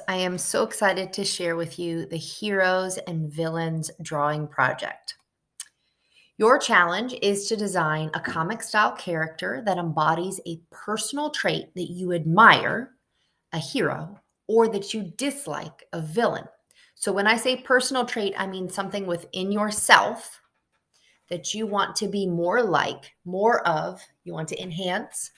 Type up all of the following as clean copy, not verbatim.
I am so excited to share with you the Heroes and Villains drawing project. Your challenge is to design a comic style character that embodies a personal trait that you admire, a hero, or that you dislike, a villain. So when I say personal trait, I mean something within yourself that you want to be more like, more of, you want to enhance,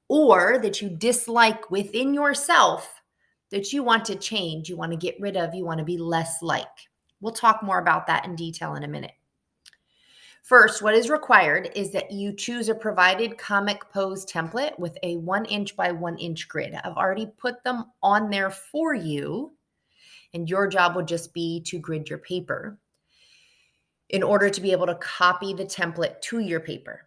or that you dislike within yourself that you want to change, you want to get rid of, you want to be less like. We'll talk more about that in detail in a minute. First, what is required is that you choose a provided comic pose template with a 1" by 1" grid. I've already put them on there for you, and your job would just be to grid your paper in order to be able to copy the template to your paper.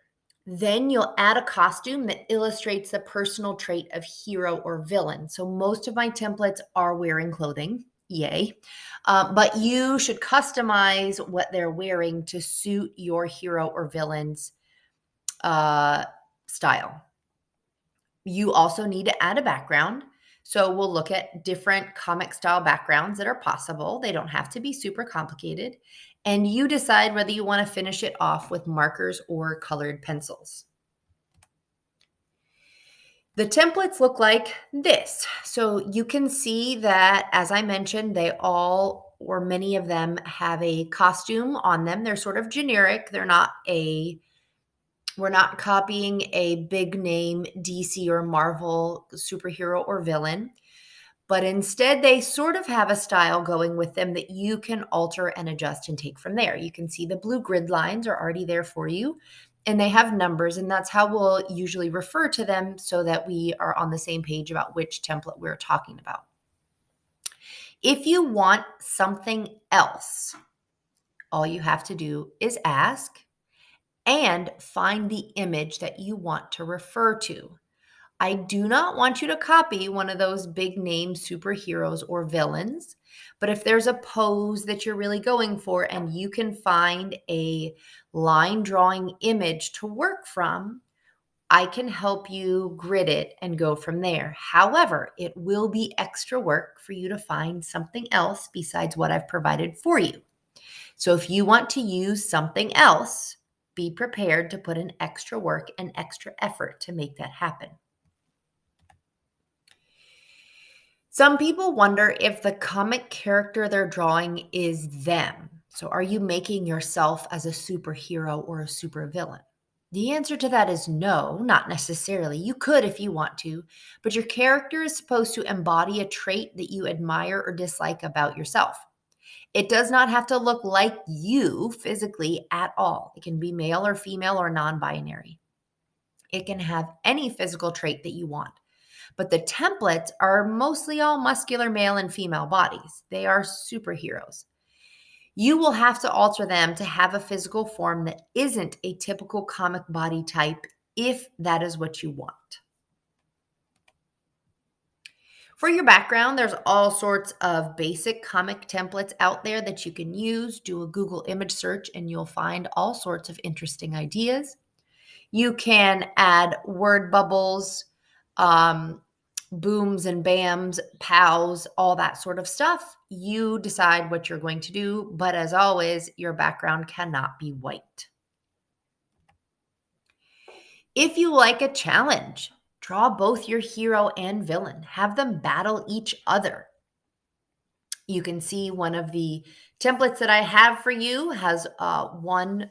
Then you'll add a costume that illustrates the personal trait of hero or villain. So most of my templates are wearing clothing, yay. But you should customize what they're wearing to suit your hero or villain's style. You also need to add a background. So we'll look at different comic style backgrounds that are possible. They don't have to be super complicated. And you decide whether you want to finish it off with markers or colored pencils. The templates look like this. So you can see that, as I mentioned, they all or many of them have a costume on them. They're sort of generic. We're not copying a big name DC or Marvel superhero or villain, but instead they sort of have a style going with them that you can alter and adjust and take from there. You can see the blue grid lines are already there for you, and they have numbers, and that's how we'll usually refer to them so that we are on the same page about which template we're talking about. If you want something else, all you have to do is ask and find the image that you want to refer to. I do not want you to copy one of those big name superheroes or villains, but if there's a pose that you're really going for and you can find a line drawing image to work from, I can help you grid it and go from there. However, it will be extra work for you to find something else besides what I've provided for you. So if you want to use something else, be prepared to put in extra work and extra effort to make that happen. Some people wonder if the comic character they're drawing is them. So are you making yourself as a superhero or a supervillain? The answer to that is no, not necessarily. You could if you want to, but your character is supposed to embody a trait that you admire or dislike about yourself. It does not have to look like you physically at all. It can be male or female or non-binary. It can have any physical trait that you want. But the templates are mostly all muscular male and female bodies. They are superheroes. You will have to alter them to have a physical form that isn't a typical comic body type if that is what you want. For your background, there's all sorts of basic comic templates out there that you can use. Do a Google image search and you'll find all sorts of interesting ideas. You can add word bubbles, booms and bams, pows, all that sort of stuff. You decide what you're going to do, but as always, your background cannot be white. If you like a challenge, draw both your hero and villain. Have them battle each other. You can see one of the templates that I have for you has one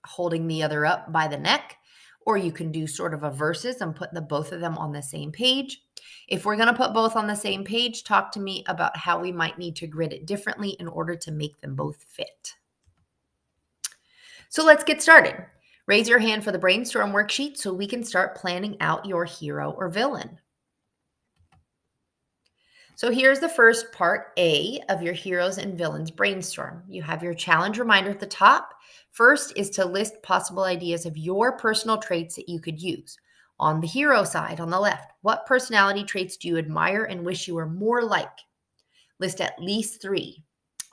holding the other up by the neck, or you can do sort of a versus and put both of them on the same page. If we're going to put both on the same page, talk to me about how we might need to grid it differently in order to make them both fit. So let's get started. Raise your hand for the brainstorm worksheet so we can start planning out your hero or villain. So here's the first part A of your heroes and villains brainstorm. You have your challenge reminder at the top. First is to list possible ideas of your personal traits that you could use. On the hero side, on the left, what personality traits do you admire and wish you were more like? List at least 3.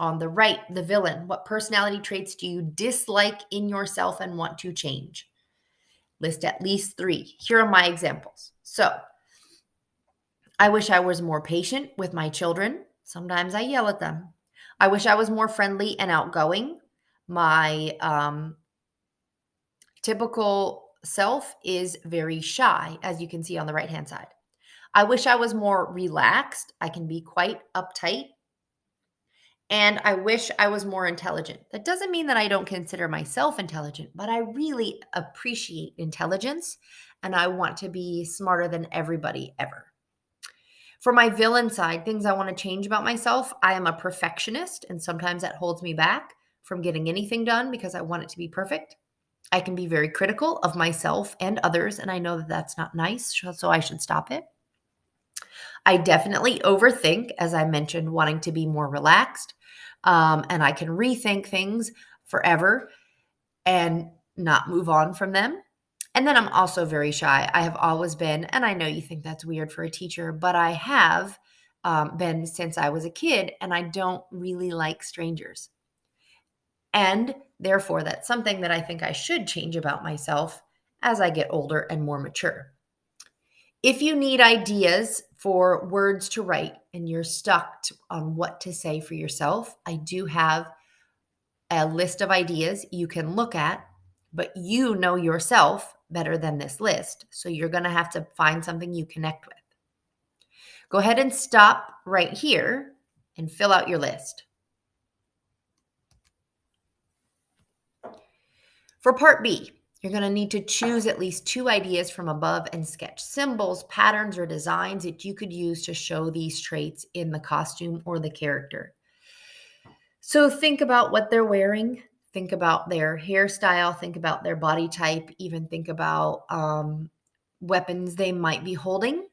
On the right, the villain, what personality traits do you dislike in yourself and want to change? List at least 3. Here are my examples. So I wish I was more patient with my children. Sometimes I yell at them. I wish I was more friendly and outgoing. My typical self is very shy, as you can see on the right hand side. I wish I was more relaxed. I can be quite uptight. And I wish I was more intelligent. That doesn't mean that I don't consider myself intelligent, but I really appreciate intelligence and I want to be smarter than everybody ever. For my villain side, things I want to change about myself, I am a perfectionist, and sometimes that holds me back from getting anything done because I want it to be perfect. I can be very critical of myself and others, and I know that that's not nice, so I should stop it. I definitely overthink, as I mentioned, wanting to be more relaxed, and I can rethink things forever and not move on from them. And then I'm also very shy. I have always been, and I know you think that's weird for a teacher, but I have been since I was a kid, and I don't really like strangers. And therefore, that's something that I think I should change about myself as I get older and more mature. If you need ideas for words to write and you're stuck on what to say for yourself, I do have a list of ideas you can look at, but you know yourself better than this list. So you're going to have to find something you connect with. Go ahead and stop right here and fill out your list. For part B, you're going to need to choose at least 2 ideas from above and sketch symbols, patterns, or designs that you could use to show these traits in the costume or the character. So think about what they're wearing, think about their hairstyle, think about their body type, even think about weapons they might be holding,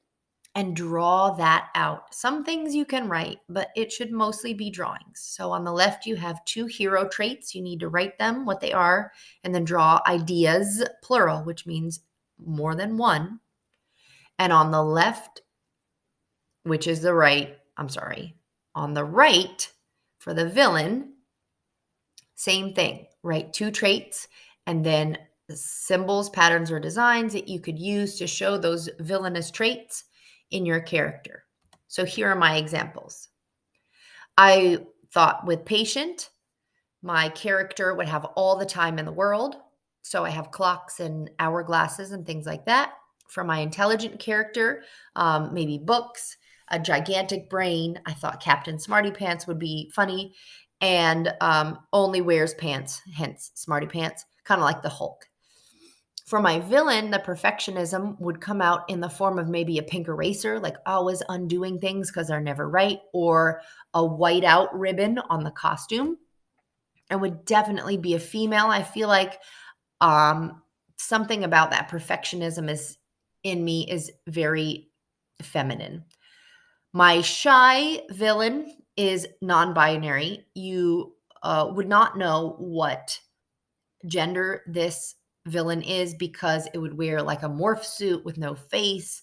and draw that out. Some things you can write, but it should mostly be drawings. So on the left, you have 2 hero traits. You need to write them, what they are, and then draw ideas, plural, which means more than one. And on the left, which is the right, on the right for the villain, same thing, write 2 traits and then symbols, patterns, or designs that you could use to show those villainous traits in your character. So here are my examples. I thought with patient, my character would have all the time in the world. So I have clocks and hourglasses and things like that. For my intelligent character, maybe books, a gigantic brain. I thought Captain Smarty Pants would be funny and only wears pants, hence Smarty Pants, kind of like the Hulk. For my villain, the perfectionism would come out in the form of maybe a pink eraser, like always undoing things because they're never right, or a whiteout ribbon on the costume. And would definitely be a female. I feel like something about that perfectionism is in me is very feminine. My shy villain is non-binary. You would not know what gender this villain is because it would wear like a morph suit with no face,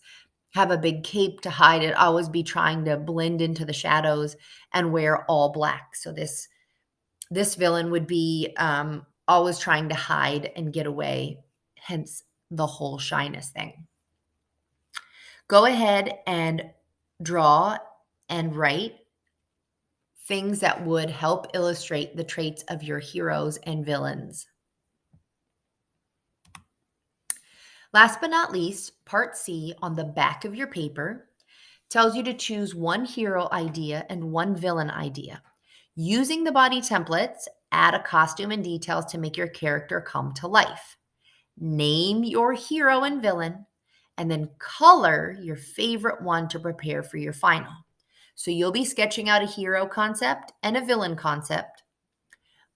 have a big cape to hide it, always be trying to blend into the shadows and wear all black. So this villain would be always trying to hide and get away, hence the whole shyness thing. Go ahead and draw and write things that would help illustrate the traits of your heroes and villains. Last but not least, part C on the back of your paper tells you to choose 1 hero idea and 1 villain idea. Using the body templates, add a costume and details to make your character come to life. Name your hero and villain, and then color your favorite one to prepare for your final. So you'll be sketching out a hero concept and a villain concept,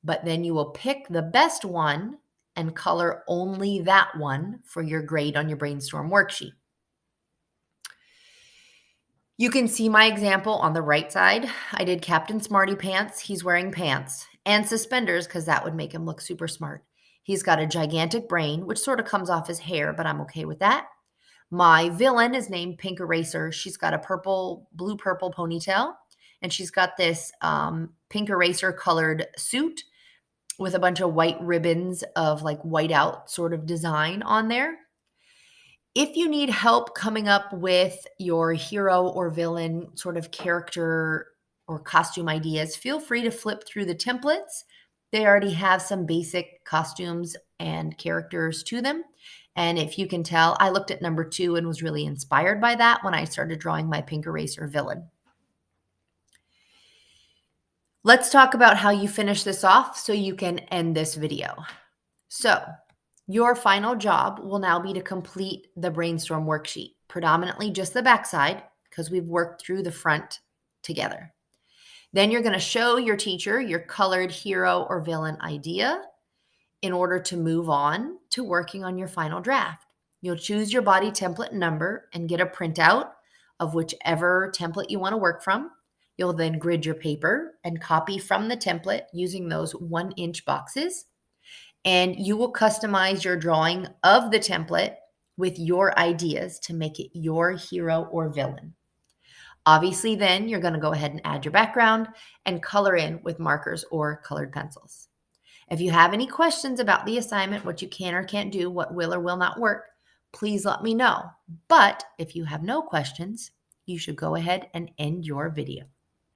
but then you will pick the best one and color only that one for your grade on your brainstorm worksheet. You can see my example on the right side. I did Captain Smarty Pants. He's wearing pants and suspenders because that would make him look super smart. He's got a gigantic brain, which sort of comes off his hair, but I'm okay with that. My villain is named Pink Eraser. She's got a blue-purple ponytail, and she's got this pink eraser colored suit with a bunch of white ribbons of like whiteout sort of design on there. If you need help coming up with your hero or villain sort of character or costume ideas, feel free to flip through the templates. They already have some basic costumes and characters to them. And if you can tell, I looked at number 2 and was really inspired by that when I started drawing my pink eraser villain. Let's talk about how you finish this off so you can end this video. So, your final job will now be to complete the brainstorm worksheet, predominantly just the backside, because we've worked through the front together. Then you're going to show your teacher your colored hero or villain idea in order to move on to working on your final draft. You'll choose your body template number and get a printout of whichever template you want to work from. You'll then grid your paper and copy from the template using those 1-inch boxes. And you will customize your drawing of the template with your ideas to make it your hero or villain. Obviously, then you're going to go ahead and add your background and color in with markers or colored pencils. If you have any questions about the assignment, what you can or can't do, what will or will not work, please let me know. But if you have no questions, you should go ahead and end your video.